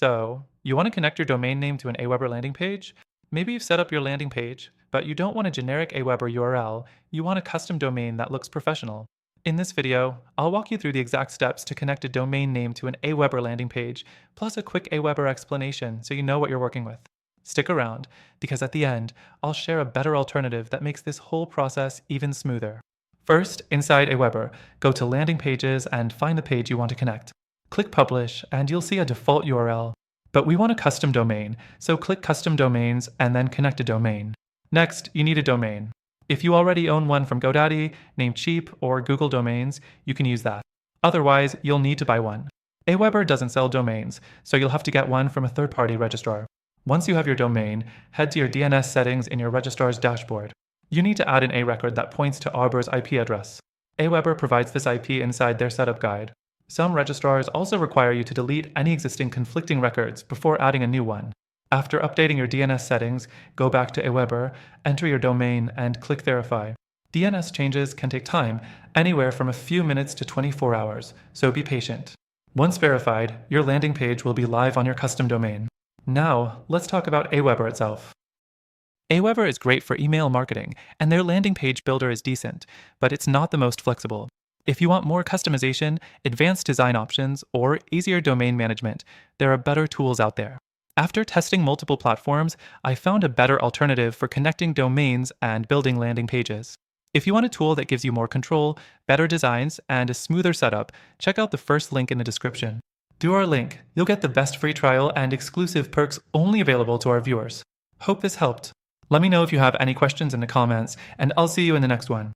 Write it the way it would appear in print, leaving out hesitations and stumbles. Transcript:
So, you want to connect your domain name to an AWeber landing page? Maybe you've set up your landing page, but you don't want a generic AWeber URL, you want a custom domain that looks professional. In this video, I'll walk you through the exact steps to connect a domain name to an AWeber landing page, plus a quick AWeber explanation so you know what you're working with. Stick around, because at the end, I'll share a better alternative that makes this whole process even smoother. First, inside AWeber, go to Landing Pages and find the page you want to connect. Click Publish, and you'll see a default URL. But we want a custom domain, so click Custom Domains and then connect a domain. Next, you need a domain. If you already own one from GoDaddy, Namecheap, or Google Domains, you can use that. Otherwise, you'll need to buy one. AWeber doesn't sell domains, so you'll have to get one from a third-party registrar. Once you have your domain, head to your DNS settings in your registrar's dashboard. You need to add an A record that points to Arbor's IP address. AWeber provides this IP inside their setup guide. Some registrars also require you to delete any existing conflicting records before adding a new one. After updating your DNS settings, go back to AWeber, enter your domain, and click Verify. DNS changes can take time, anywhere from a few minutes to 24 hours, so be patient. Once verified, your landing page will be live on your custom domain. Now, let's talk about AWeber itself. AWeber is great for email marketing, and their landing page builder is decent, but it's not the most flexible. If you want more customization, advanced design options, or easier domain management, there are better tools out there. After testing multiple platforms, I found a better alternative for connecting domains and building landing pages. If you want a tool that gives you more control, better designs, and a smoother setup, check out the first link in the description. Through our link, you'll get the best free trial and exclusive perks only available to our viewers. Hope this helped. Let me know if you have any questions in the comments, and I'll see you in the next one.